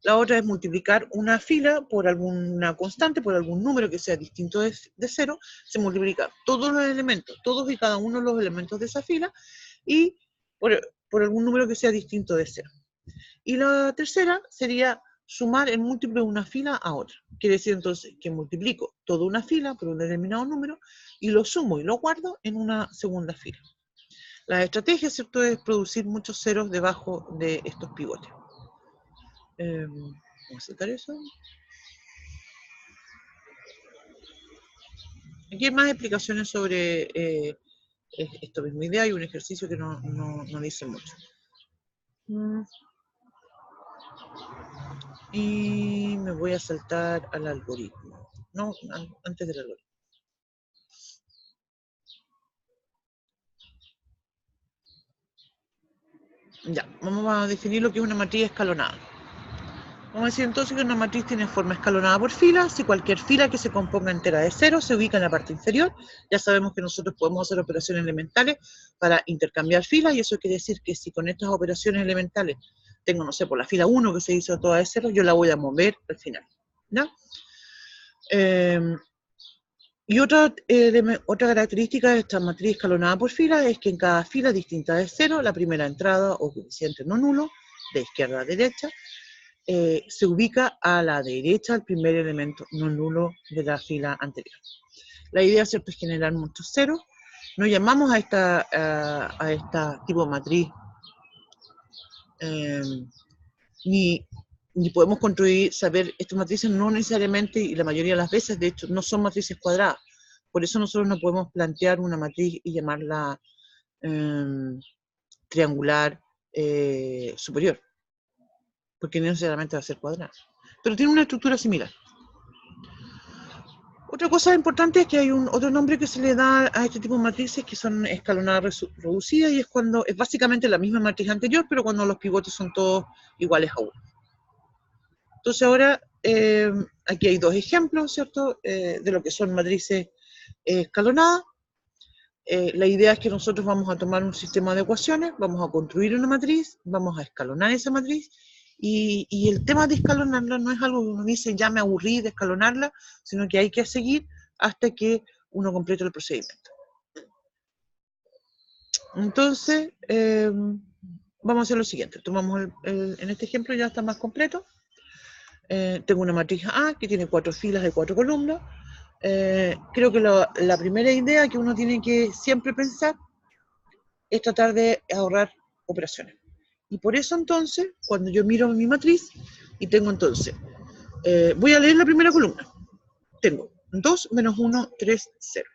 Speaker 1: La otra es multiplicar una fila por alguna constante, por algún número que sea distinto de 0, se multiplica todos los elementos, todos y cada uno de los elementos de esa fila, y por algún número que sea distinto de 0. Y la tercera sería sumar el múltiplo de una fila a otra. Quiere decir entonces que multiplico toda una fila por un determinado número y lo sumo y lo guardo en una segunda fila. La estrategia, ¿cierto?, es producir muchos ceros debajo de estos pivotes. Vamos a sacar eso. Aquí hay más explicaciones sobre esta misma idea. Hay un ejercicio que no dice mucho. Y me voy a saltar al algoritmo. No, antes del algoritmo. Ya, vamos a definir lo que es una matriz escalonada. Vamos a decir entonces que una matriz tiene forma escalonada por filas. Si cualquier fila que se componga entera de cero se ubica en la parte inferior, ya sabemos que nosotros podemos hacer operaciones elementales para intercambiar filas, y eso quiere decir que si con estas operaciones elementales tengo, no sé, por la fila 1 que se hizo toda de cero, yo la voy a mover al final, ¿ya? Y otra característica de esta matriz escalonada por fila es que en cada fila distinta de cero, la primera entrada o coeficiente no nulo, de izquierda a derecha, se ubica a la derecha el primer elemento no nulo de la fila anterior. La idea, ¿cierto?, es generar muchos ceros. No llamamos a esta tipo de matriz ni podemos saber estas matrices no necesariamente, y la mayoría de las veces, de hecho, no son matrices cuadradas. Por eso nosotros no podemos plantear una matriz y llamarla triangular superior, porque no necesariamente va a ser cuadrada. Pero tiene una estructura similar. Otra cosa importante es que hay otro nombre que se le da a este tipo de matrices que son escalonadas reducidas, y es cuando es básicamente la misma matriz anterior, pero cuando los pivotes son todos iguales a 1. Entonces ahora, aquí hay dos ejemplos, ¿cierto?, de lo que son matrices escalonadas. La idea es que nosotros vamos a tomar un sistema de ecuaciones, vamos a construir una matriz, vamos a escalonar esa matriz, y el tema de escalonarla no es algo que uno dice, ya me aburrí de escalonarla, sino que hay que seguir hasta que uno complete el procedimiento. Entonces, vamos a hacer lo siguiente. Tomamos en este ejemplo ya está más completo. Tengo una matriz A que tiene 4 filas de 4 columnas. Creo que la primera idea que uno tiene que siempre pensar es tratar de ahorrar operaciones. Y por eso entonces, cuando yo miro mi matriz y tengo entonces, voy a leer la primera columna. Tengo 2 menos 1, 3, 0.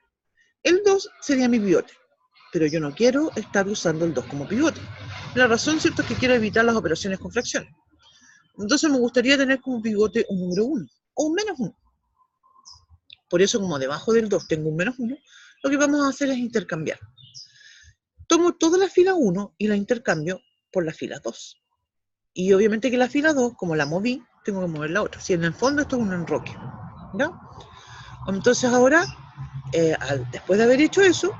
Speaker 1: El 2 sería mi pivote, pero yo no quiero estar usando el 2 como pivote. La razón, ¿cierto?, es que quiero evitar las operaciones con fracciones. Entonces me gustaría tener como pivote un número 1 o un menos 1. Por eso, como debajo del 2 tengo un menos 1, lo que vamos a hacer es intercambiar. Tomo toda la fila 1 y la intercambio por la fila 2. Y obviamente que la fila 2, como la moví, tengo que mover la otra. Si en el fondo esto es un enroque, ¿ya? Entonces ahora, después de haber hecho eso,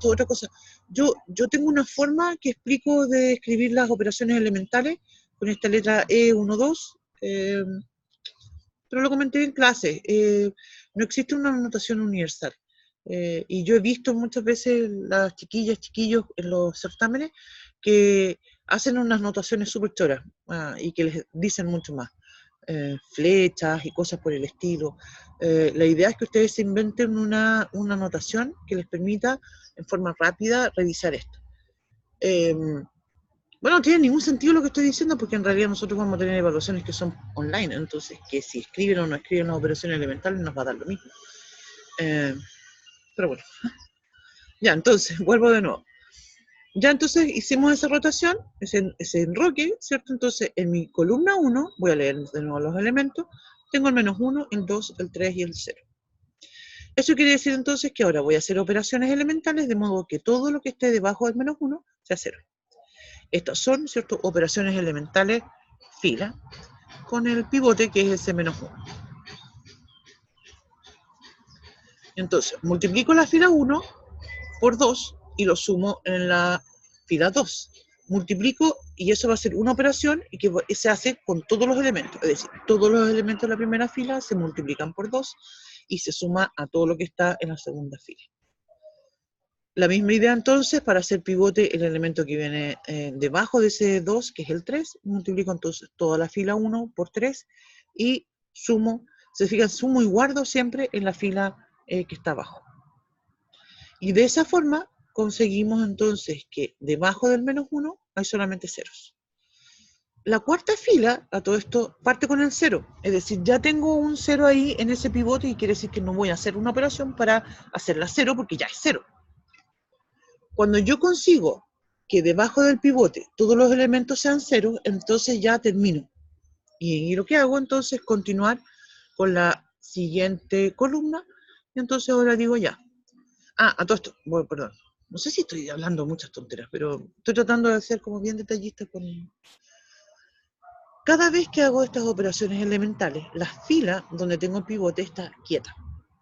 Speaker 1: otra cosa. Yo tengo una forma que explico de escribir las operaciones elementales con esta letra E1, 2, pero lo comenté en clase. No existe una notación universal. Y yo he visto muchas veces las chiquillas, chiquillos en los certámenes que hacen unas notaciones súper choras y que les dicen mucho más. Flechas y cosas por el estilo. La idea es que ustedes se inventen una notación que les permita en forma rápida revisar esto. Bueno, no tiene ningún sentido lo que estoy diciendo, porque en realidad nosotros vamos a tener evaluaciones que son online, entonces que si escriben o no escriben las operaciones elementales nos va a dar lo mismo. Pero bueno, ya, entonces, vuelvo de nuevo. Ya entonces hicimos esa rotación, ese enroque, ¿cierto? Entonces en mi columna 1, voy a leer de nuevo los elementos, tengo el menos 1, el 2, el 3 y el 0. Eso quiere decir entonces que ahora voy a hacer operaciones elementales de modo que todo lo que esté debajo del menos 1 sea 0. Estas son, ¿cierto?, operaciones elementales fila con el pivote que es ese menos 1. Entonces, multiplico la fila 1 por 2 y lo sumo en la fila 2. Multiplico y eso va a ser una operación y que se hace con todos los elementos. Es decir, todos los elementos de la primera fila se multiplican por 2 y se suma a todo lo que está en la segunda fila. La misma idea entonces, para hacer pivote, el elemento que viene debajo de ese 2, que es el 3, multiplico entonces toda la fila 1 por 3 y sumo, se fijan, sumo y guardo siempre en la fila que está abajo. Y de esa forma conseguimos entonces que debajo del menos 1 hay solamente ceros. La cuarta fila, a todo esto, parte con el 0. Es decir, ya tengo un 0 ahí en ese pivote y quiere decir que no voy a hacer una operación para hacerla 0 porque ya es 0. Cuando yo consigo que debajo del pivote todos los elementos sean 0, entonces ya termino. Y lo que hago entonces es continuar con la siguiente columna. Y entonces ahora digo ya. A todo esto, bueno, perdón. No sé si estoy hablando muchas tonteras, pero estoy tratando de ser como bien detallista con... Cada vez que hago estas operaciones elementales, la fila donde tengo el pivote está quieta,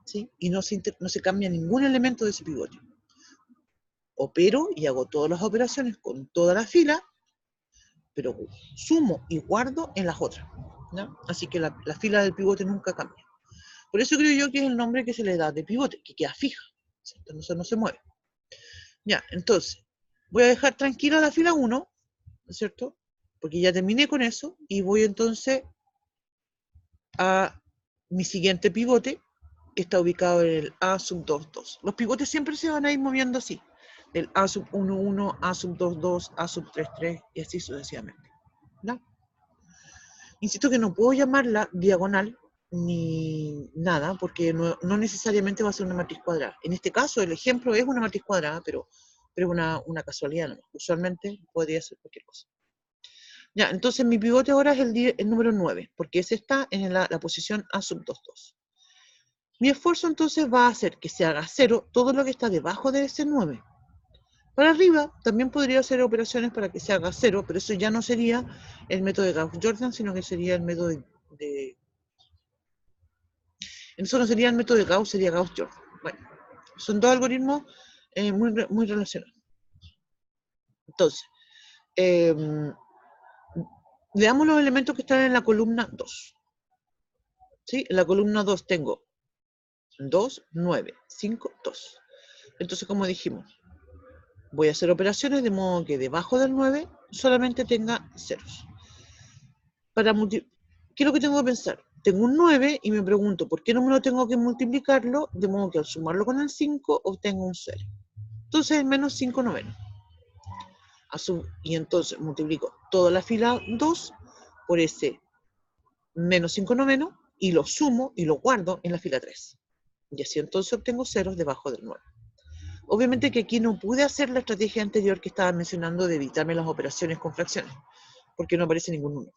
Speaker 1: ¿sí? Y no se cambia ningún elemento de ese pivote. Opero y hago todas las operaciones con toda la fila, pero sumo y guardo en las otras, ¿no? Así que la fila del pivote nunca cambia. Por eso creo yo que es el nombre que se le da de pivote, que queda fija, ¿cierto? No se mueve. Ya, entonces, voy a dejar tranquila la fila 1, ¿no es cierto? Porque ya terminé con eso, y voy entonces a mi siguiente pivote, que está ubicado en el A sub 2, 2. Los pivotes siempre se van a ir moviendo así, del A sub 1, 1, A sub 2, 2, A sub 3, 3, y así sucesivamente, ¿no? Insisto que no puedo llamarla diagonal ni nada, porque no necesariamente va a ser una matriz cuadrada. En este caso, el ejemplo es una matriz cuadrada, pero es una casualidad, ¿no? Usualmente podría ser cualquier cosa. Ya, entonces mi pivote ahora es el número 9, porque ese está en la posición A sub 2, 2. Mi esfuerzo entonces va a hacer que se haga 0 todo lo que está debajo de ese 9. Para arriba también podría hacer operaciones para que se haga 0, pero eso ya no sería el método de Gauss-Jordan, sino que sería el método de... Eso no sería el método de Gauss, sería Gauss-Jordan. Bueno, son dos algoritmos muy relacionados. Entonces, veamos los elementos que están en la columna 2. ¿Sí? En la columna 2 tengo 2, 9, 5, 2. Entonces, como dijimos, voy a hacer operaciones de modo que debajo del 9 solamente tenga ceros. ¿Qué es lo que tengo que pensar? Tengo un 9 y me pregunto, ¿por qué número tengo que multiplicarlo? De modo que al sumarlo con el 5 obtengo un 0. Entonces, menos 5 novenos. Y entonces multiplico toda la fila 2 por ese menos 5 novenos y lo sumo y lo guardo en la fila 3. Y así entonces obtengo ceros debajo del 9. Obviamente que aquí no pude hacer la estrategia anterior que estaba mencionando de evitarme las operaciones con fracciones, porque no aparece ningún número.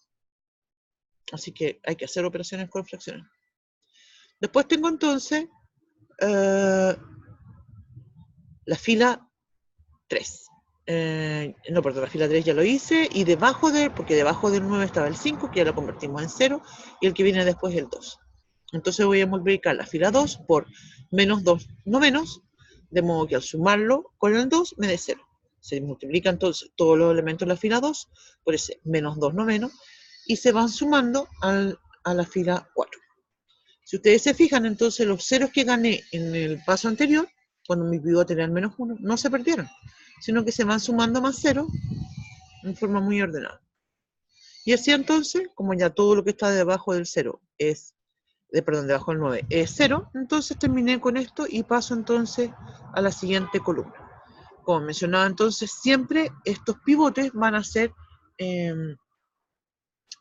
Speaker 1: Así que hay que hacer operaciones con fracciones. Después tengo entonces la fila 3. No, perdón, la fila 3 ya lo hice, y porque debajo del 9 estaba el 5, que ya lo convertimos en 0, y el que viene después es el 2. Entonces voy a multiplicar la fila 2 por menos 2 novenos, de modo que al sumarlo con el 2 me dé 0. Se multiplican entonces todos los elementos de la fila 2 por ese menos 2 novenos, y se van sumando a la fila 4. Si ustedes se fijan, entonces los ceros que gané en el paso anterior, cuando mi pivote era el menos 1, no se perdieron, sino que se van sumando más ceros en forma muy ordenada. Y así entonces, como ya todo lo que está debajo del 0 debajo del 9 es 0, entonces terminé con esto y paso entonces a la siguiente columna. Como mencionaba entonces, siempre estos pivotes van a ser,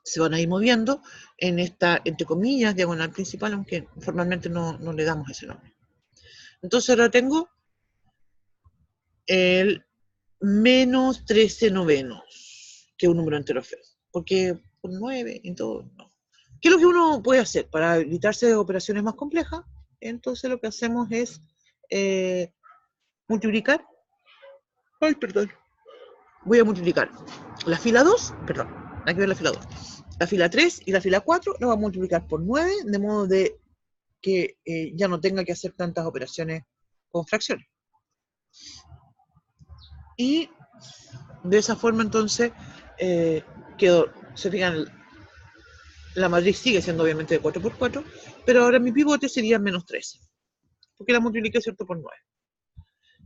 Speaker 1: se van a ir moviendo en esta, entre comillas, diagonal principal, aunque formalmente no le damos ese nombre. Entonces ahora tengo el menos 13 novenos, que es un número entero feo, porque por 9 y todo, no. ¿Qué es lo que uno puede hacer para evitarse de operaciones más complejas? Entonces lo que hacemos es multiplicar. Ay, perdón. Voy a multiplicar la fila 2, perdón, hay que ver la fila 2. La fila 3 y la fila 4 lo voy a multiplicar por 9, de modo de que ya no tenga que hacer tantas operaciones con fracciones. Y de esa forma entonces quedó, se fijan, la matriz sigue siendo obviamente de 4 por 4, pero ahora mi pivote sería menos 13, porque la multipliqué, ¿cierto?, por 9.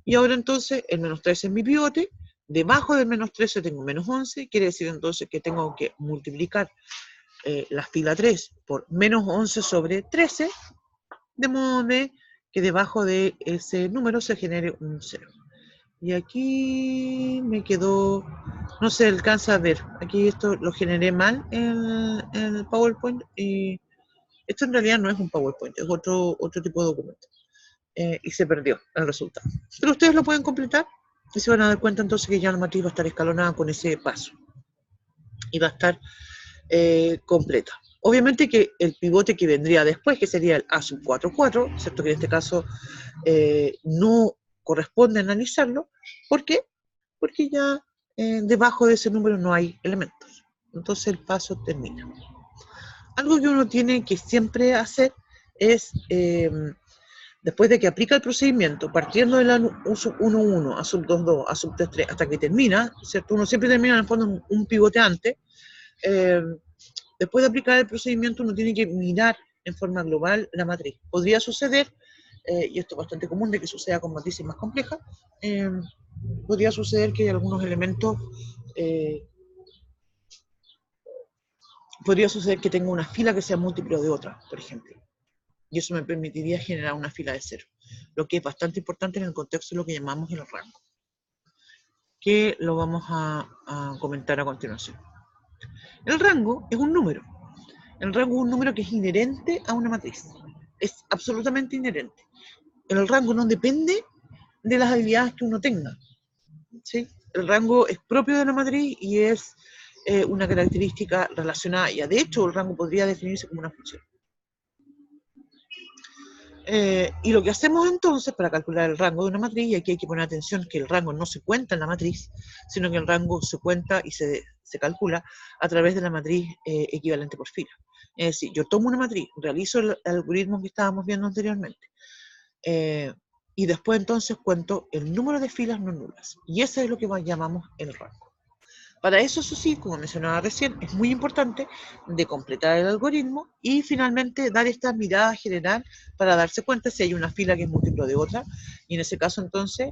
Speaker 1: Y ahora entonces el menos 13 es mi pivote, debajo del menos 13 tengo menos 11, quiere decir entonces que tengo que multiplicar la fila 3 por menos 11 sobre 13, de modo que debajo de ese número se genere un 0. Y aquí me quedó, no se alcanza a ver, aquí esto lo generé mal en el PowerPoint, y esto en realidad no es un PowerPoint, es otro tipo de documento. Y se perdió el resultado. Pero ustedes lo pueden completar y se van a dar cuenta entonces que ya la matriz va a estar escalonada con ese paso. Y va a estar completa. Obviamente que el pivote que vendría después, que sería el A sub 4, 4, ¿cierto? Que en este caso no corresponde analizarlo. ¿Por qué? Porque ya debajo de ese número no hay elementos. Entonces el paso termina. Algo que uno tiene que siempre hacer es, después de que aplica el procedimiento, partiendo de la U sub 1, 1, A sub 2, 2, A sub 3, 3, hasta que termina, ¿cierto? Uno siempre termina en el fondo un pivote antes. Después de aplicar el procedimiento, uno tiene que mirar en forma global la matriz. Podría suceder, y esto es bastante común de que suceda con matrices más complejas, podría suceder que hay algunos elementos, podría suceder que tenga una fila que sea múltiplo de otra, por ejemplo. Y eso me permitiría generar una fila de 0, lo que es bastante importante en el contexto de lo que llamamos el rango, que lo vamos a comentar a continuación. El rango es un número. El rango es un número que es inherente a una matriz. Es absolutamente inherente. El rango no depende de las habilidades que uno tenga, ¿sí? El rango es propio de la matriz y es una característica relacionada. Y de hecho, el rango podría definirse como una función. Y lo que hacemos entonces para calcular el rango de una matriz, y aquí hay que poner atención que el rango no se cuenta en la matriz, sino que el rango se cuenta y se calcula a través de la matriz equivalente por fila. Es decir, yo tomo una matriz, realizo el algoritmo que estábamos viendo anteriormente, y después entonces cuento el número de filas no nulas. Y eso es lo que llamamos el rango. Para eso sí, como mencionaba recién, es muy importante de completar el algoritmo y finalmente dar esta mirada general para darse cuenta si hay una fila que es múltiplo de otra, y en ese caso entonces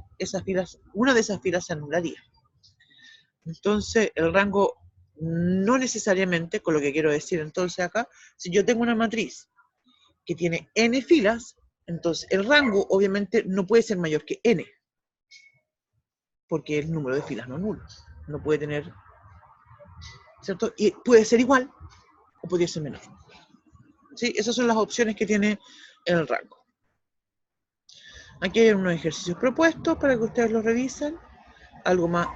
Speaker 1: una de esas filas se anularía. Entonces el rango no necesariamente, con lo que quiero decir entonces acá, si yo tengo una matriz que tiene n filas, entonces el rango obviamente no puede ser mayor que n, porque el número de filas no es nulo, no puede tener, ¿cierto? Y puede ser igual o podría ser menor. ¿Sí? Esas son las opciones que tiene el rango. Aquí hay unos ejercicios propuestos para que ustedes los revisen. Algo más.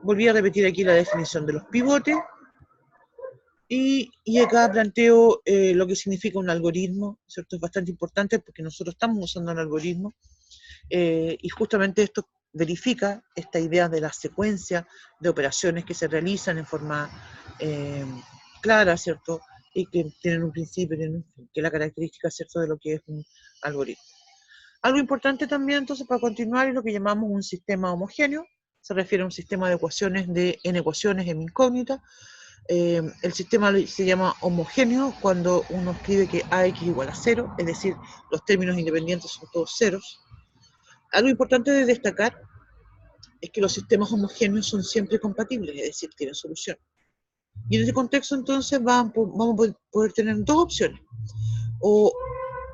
Speaker 1: Volví a repetir aquí la definición de los pivotes. Y acá planteo lo que significa un algoritmo, ¿cierto? Es bastante importante porque nosotros estamos usando un algoritmo y justamente esto verifica esta idea de la secuencia de operaciones que se realizan en forma clara, ¿cierto? Y que tienen un principio, que es la característica, ¿cierto?, de lo que es un algoritmo. Algo importante también, entonces, para continuar, es lo que llamamos un sistema homogéneo. Se refiere a un sistema de ecuaciones de n ecuaciones en incógnita. El sistema se llama homogéneo cuando uno escribe que AX igual a 0, es decir, los términos independientes son todos ceros. Algo importante de destacar es que los sistemas homogéneos son siempre compatibles, es decir, tienen solución. Y en ese contexto, entonces, vamos a poder tener dos opciones. O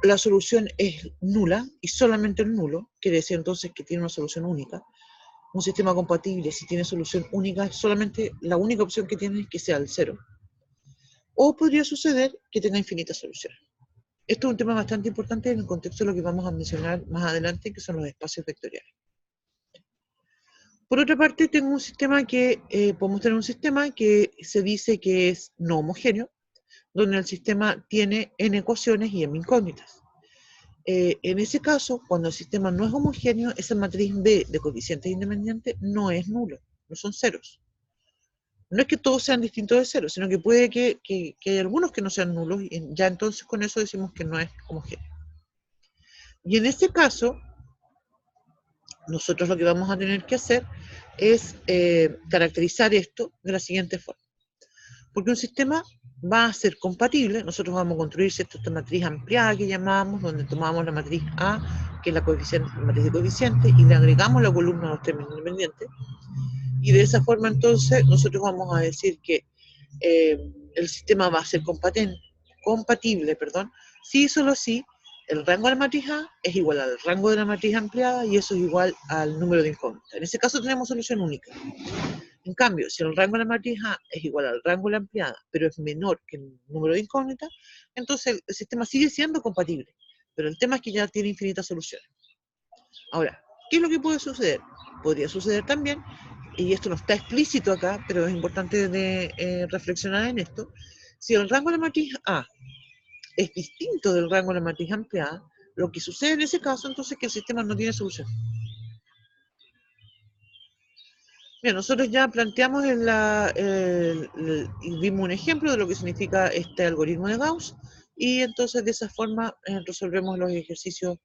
Speaker 1: la solución es nula y solamente el nulo, quiere decir entonces que tiene una solución única. Un sistema compatible, si tiene solución única, solamente la única opción que tiene es que sea el cero. O podría suceder que tenga infinitas soluciones. Esto es un tema bastante importante en el contexto de lo que vamos a mencionar más adelante, que son los espacios vectoriales. Por otra parte, tengo un sistema que, podemos tener un sistema que se dice que es no homogéneo, donde el sistema tiene n ecuaciones y m incógnitas. En ese caso, cuando el sistema no es homogéneo, esa matriz B de coeficientes independientes no es nulo, no son ceros. No es que todos sean distintos de cero, sino que puede que hay algunos que no sean nulos, y ya entonces con eso decimos que no es homogéneo. Y en ese caso, nosotros lo que vamos a tener que hacer es caracterizar esto de la siguiente forma. Porque un sistema va a ser compatible, nosotros vamos a construir esta matriz ampliada que llamamos, donde tomamos la matriz A, que es la matriz de coeficiente, y le agregamos la columna a los términos independientes. Y de esa forma, entonces, nosotros vamos a decir que el sistema va a ser compatible, si y solo si el rango de la matriz A es igual al rango de la matriz ampliada y eso es igual al número de incógnitas. En ese caso tenemos solución única. En cambio, si el rango de la matriz A es igual al rango de la ampliada, pero es menor que el número de incógnitas, entonces el sistema sigue siendo compatible. Pero el tema es que ya tiene infinitas soluciones. Ahora, ¿qué es lo que puede suceder? Podría suceder también, y esto no está explícito acá, pero es importante reflexionar en esto, si el rango de la matriz A es distinto del rango de la matriz ampliada, lo que sucede en ese caso entonces es que el sistema no tiene solución. Bien, nosotros ya planteamos vimos un ejemplo de lo que significa este algoritmo de Gauss, y entonces de esa forma resolvemos los ejercicios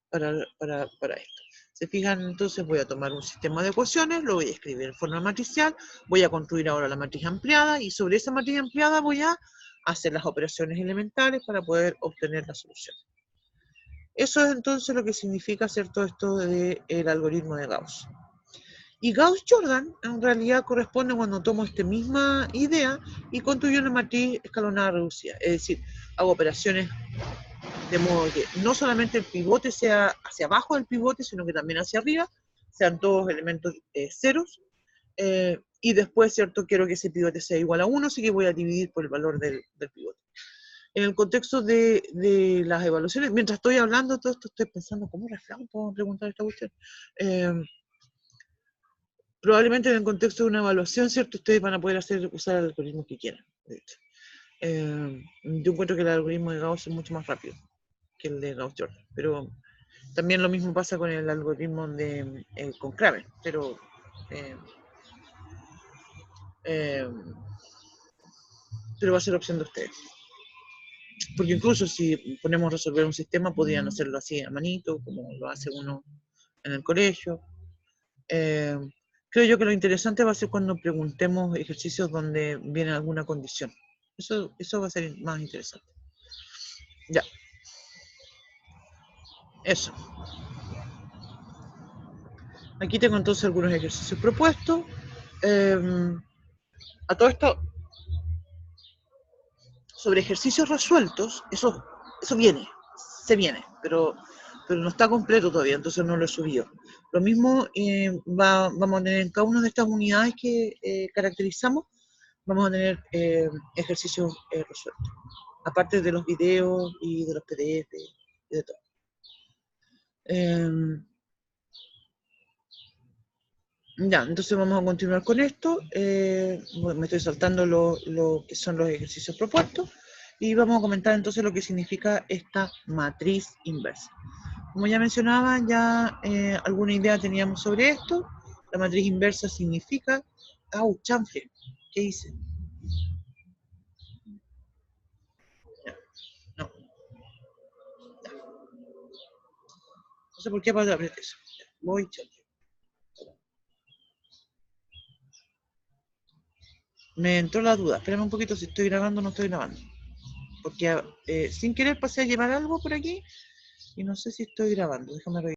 Speaker 1: para esto. Se fijan, entonces voy a tomar un sistema de ecuaciones, lo voy a escribir en forma matricial, voy a construir ahora la matriz ampliada, y sobre esa matriz ampliada voy a hacer las operaciones elementales para poder obtener la solución. Eso es entonces lo que significa hacer todo esto del algoritmo de Gauss. Y Gauss-Jordan en realidad corresponde cuando tomo esta misma idea y construyo una matriz escalonada reducida. Es decir, hago operaciones de modo que no solamente el pivote sea hacia abajo del pivote, sino que también hacia arriba, sean todos elementos ceros. Y después, ¿cierto? Quiero que ese pivote sea igual a 1, así que voy a dividir por el valor del pivote. En el contexto de las evaluaciones, mientras estoy hablando todo esto, estoy pensando, ¿cómo reflejo puedo preguntar esta cuestión? Probablemente en el contexto de una evaluación, ¿cierto? Ustedes van a poder usar el algoritmo que quieran, de hecho. Yo encuentro que el algoritmo de Gauss es mucho más rápido que el de Gauss-Jordan, pero también lo mismo pasa con el algoritmo con Kramer, pero va a ser opción de ustedes. Porque incluso si ponemos a resolver un sistema, podrían hacerlo así a manito, como lo hace uno en el colegio. Creo yo que lo interesante va a ser cuando preguntemos ejercicios donde viene alguna condición. Eso va a ser más interesante. Ya. Eso. Aquí tengo entonces algunos ejercicios propuestos. A todo esto, sobre ejercicios resueltos, eso se viene, pero no está completo todavía, entonces no lo he subido. Lo mismo vamos a tener en cada una de estas unidades que caracterizamos, vamos a tener ejercicios resueltos, aparte de los videos y de los PDF y de todo. Ya, entonces vamos a continuar con esto. Me estoy saltando lo que son los ejercicios propuestos y vamos a comentar entonces lo que significa esta matriz inversa. Como ya mencionaba, ya alguna idea teníamos sobre esto. La matriz inversa significa... ¡Au, chanfle! ¿Qué hice? Ya, no. Ya. No sé por qué apreté eso. Ya, voy, chanfle. Me entró la duda. Espérame un poquito si estoy grabando o no estoy grabando. Porque sin querer pasé a llevar algo por aquí y no sé si estoy grabando. Déjame revisar.